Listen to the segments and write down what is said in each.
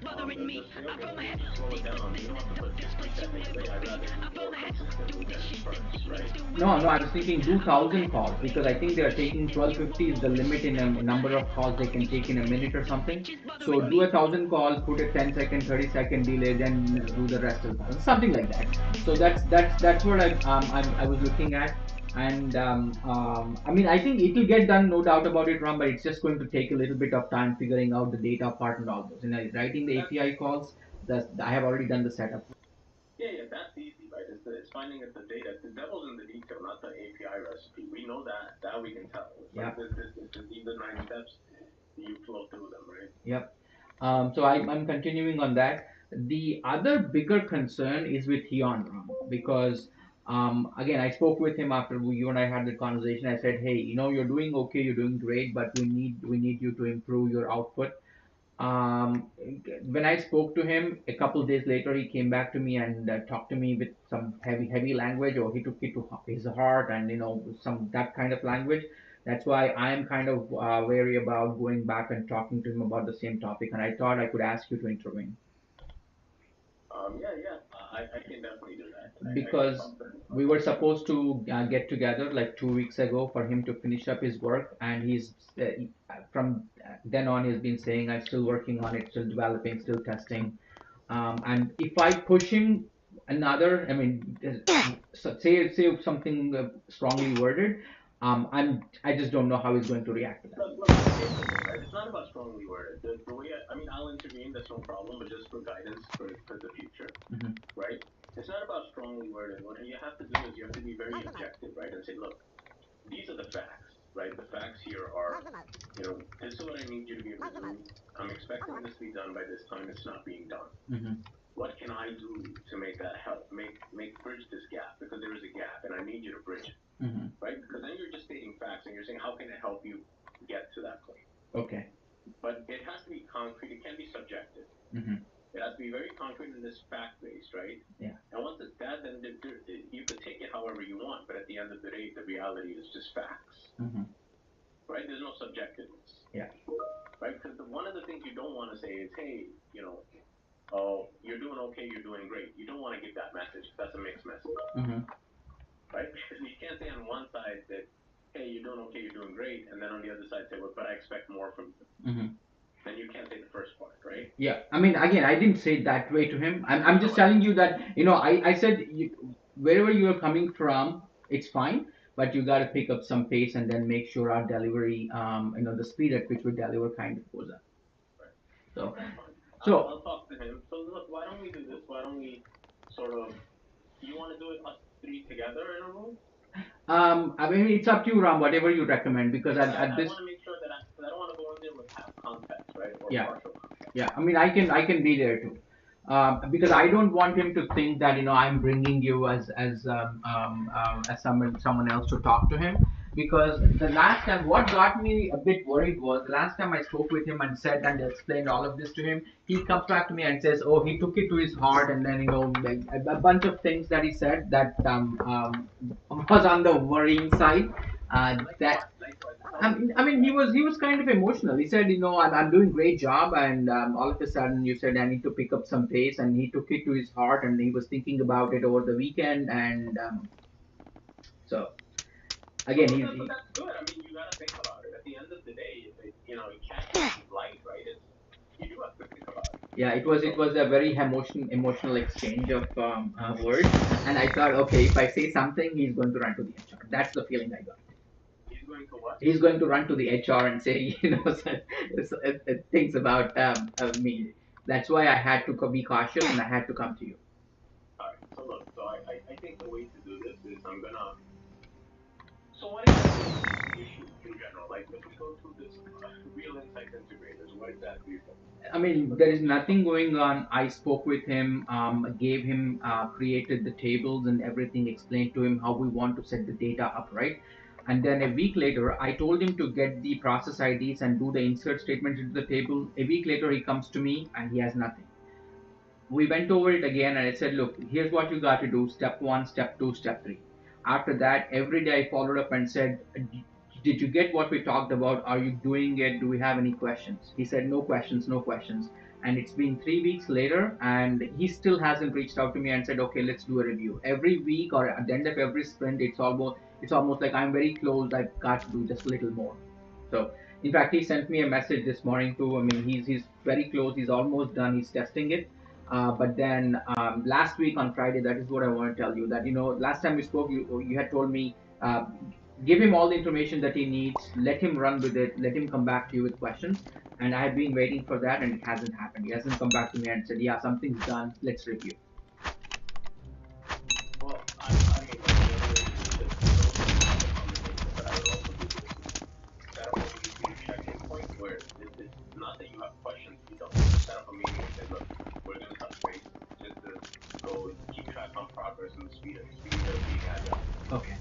Just slow it down. You don't have to put 60 seconds, right? I'd rather do more consistently than spurts, right? No, no, I was thinking do 1,000 calls because I think they are taking 1250 is the limit in a number of calls they can take in a minute or something. So do 1,000 calls, put a 10-second, 30-second delay, then do the rest of the something like that. So that's what I was looking at. And I mean, I think it will get done, no doubt about it, Ram. But it's just going to take a little bit of time figuring out the data part and all those. Writing the That's API calls, I have already done the setup. yeah, that's easy, right? It's finding the data. The devil's in the detail, not the API recipe. We know that. That we can tell. It's Yeah. like these are 9 steps. You flow through them, right? Yep. So I'm continuing on that. The other bigger concern is with Hyun Ram because again I spoke with him after you and I had the conversation. I said, hey, you're doing okay, you're doing great, but we need you to improve your output. Um, when I spoke to him a couple days later, he came back to me and talked to me with some heavy language, or he took it to his heart, and some that kind of language. That's why I am kind of wary about going back and talking to him about the same topic. And I thought I could ask you to intervene Yeah. I can definitely do that. I can because talk to him we about were that. supposed to get together like 2 weeks ago for him to finish up his work, and from then on he's been saying I'm still working on it, still developing, still testing. And if I push him another, I mean, say something strongly worded, I just don't know how he's going to react to that. Look. Here's the thing, right? It's not about strongly worded. The way I mean, I'll intervene. That's no problem. But just for guidance for the future, Hmm. right? It's not about strongly worded. What you have to do is you have to be very objective, right? And say, look, these are the facts, right? The facts here are, this is what I need you to be able to do. I'm expecting this to be done by this time. It's not being done. Hmm. What can I do to make that help? Make bridge this gap because there is a gap and I need you to bridge it, Hmm. right? Because then you're just stating facts and you're saying how can it help you get to that point. Okay. But it has to be concrete. It can't be subjective. Hmm. It has to be very concrete and this fact based, right? Yeah. And once it's that, then you could take it however you want. But at the end of the day, the reality is just facts, Hmm. right? There's no subjectiveness, Yeah. right? Because one of the things you don't want to say is, hey, oh, you're doing okay, you're doing great. You don't want to give that message. That's a mixed message, Hmm. right? Because you can't say on one side that, hey, you're doing okay, you're doing great, and then on the other side say, well, but I expect more from you. Hmm. Then you can't say the first part, right? Yeah, I mean, again, I didn't say it that way to him. I'm No, just no, I telling know. you that, I said wherever you are coming from, it's fine, but you got to pick up some pace and then make sure our delivery, the speed at which we deliver kind of goes up. Right. So, That's fine. so I'll talk to him. So look, why don't we do this? Why don't we sort of? You want to do it us three together in a room? I mean, it's up to you, Ram, whatever you recommend, because Because at I want this, to make sure that because I don't want to go in there with half context, right, or yeah, partial context. yeah. I mean, I can be there too. Because I don't want him to think that I'm bringing you as someone else to talk to him. Because the last time, what got me a bit worried was the last time I spoke with him and said and explained all of this to him. He comes back to me and says, "Oh, he took it to his heart," and then like, a bunch of things that he said that was on the worrying side. Like That what? Likewise. Tell I me. mean, I mean, he was kind of emotional. He said, I'm doing great job, and all of a sudden you said I need to pick up some pace, and he took it to his heart, and he was thinking about it over the weekend, and so But, again, but, he's that, but he, that's good. I mean, you got to think about it. At the end of the day, it can't just be light, right? You do have to think about it. yeah, it was a very emotional exchange of words, and I thought, okay, if I say something, he's going to run to the HR. That's the feeling I got. He's going to what? He's going to run to the HR and say, things about me. That's why I had to be cautious and I had to come to you. All right. So look. So I think the way to do this is I'm gonna. So what exactly is the issue in general? Like if we go through this real insights integrators, what exactly is it? I mean, there is nothing going on. I spoke with him, gave him, created the tables and everything, explained to him how we want to set the data up, right? And then a week later, I told him to get the process IDs and do the insert statements into the table. A week later, he comes to me and he has nothing. We went over it again and I said, look, here's what you got to do: step one, step two, step three. After that, every day I followed up and said, did you get what we talked about? Are you doing it? Do we have any questions? He said, no questions, no questions. and it's been 3 weeks later, and he still hasn't reached out to me and said, okay, let's do a review. Every week or at the end of every sprint, it's almost like I'm very close. I've got to do just a little more. So in fact, he sent me a message this morning too. I mean, he's very close. He's almost done. He's testing it. But then last week on Friday, that is what I want to tell you. That last time we spoke, you had told me, uh, give him all the information that he needs, let him run with it, let him come back to you with questions. And I have been waiting for that, and it hasn't happened. He hasn't come back to me and said, yeah, something's done. Let's review. Well, I mean, the other way to do this, but I would also do this. Set up a weekly check-in point where it's not that you have questions, you don't. Just set up a meeting and say, look, we're going to touch base just to go keep track on progress and the speed of being agile, Okay.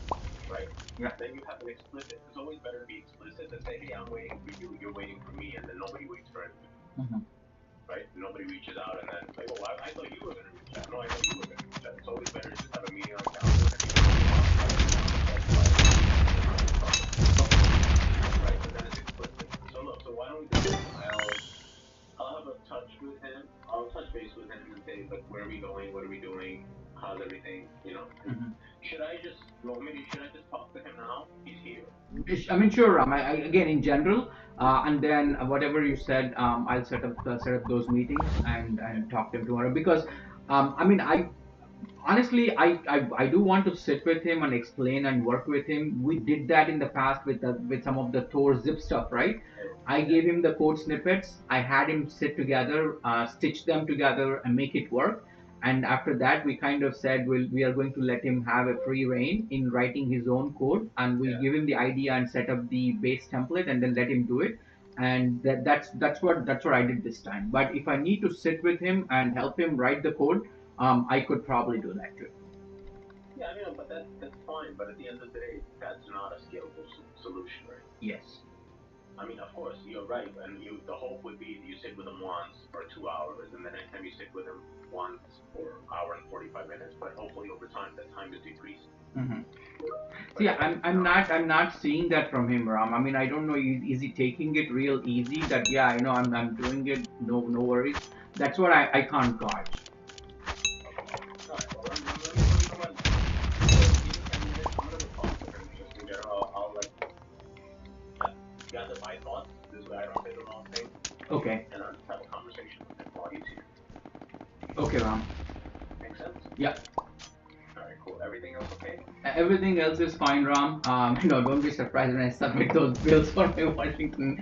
right? Yeah. Then you have an explicit. It's always better to be explicit than say, hey, I'm waiting for you, you're waiting for me, and then nobody waits for anything, Mhm. right? Nobody reaches out, and then like, well, I thought you were going to reach out. No, I thought you were going to reach out. It's always better to just have a meeting on the calendar and right? But then it's explicit. So look, so why don't we do this? I'll have a touch with him. I'll touch base with him and say, look, where are we going? What are we doing? How's everything? Mhm. Should I just, well, maybe should I just talk to him now? He's here. I mean, sure, Ram. Again, in general, and then whatever you said, I'll set up those meetings and talk to him tomorrow because, I mean, I honestly, I do want to sit with him and explain and work with him. We did that in the past with some of the Thor zip stuff, right? I gave him the code snippets. I had him sit together, stitch them together, and make it work. And after that, we kind of said we are going to let him have a free reign in writing his own code, and we'll Yeah. give him the idea and set up the base template, and then let him do it. And that's what I did this time. But if I need to sit with him and help him write the code, I could probably do that too. Yeah, I mean, but that's fine. But at the end of the day, that's not a scalable solution, right? Yes. I mean, of course, you're right, and the hope would be you sit with him once for 2 hours, and the next time you sit with him once for an hour and 45 minutes. But hopefully, over time, that time is decreased. Hmm. But See, if I'm it's I'm not, not I'm not seeing that from him, Ram. I mean, I don't know. Is he taking it real easy? That yeah, I'm doing it. No worries. That's what I can't gauge. all right, well, let me know what. Give me 10 minutes. I'm gonna talk to him just in general. I'll like gather my thoughts. This way, I don't say the wrong thing, Okay. and I'll just have a conversation with him while he's here. Okay, Ram. Make sense? Yeah. All right, cool. Everything else okay? Everything else is fine, Ram. Don't be surprised when I submit those bills for my Washington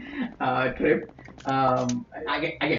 trip. Again,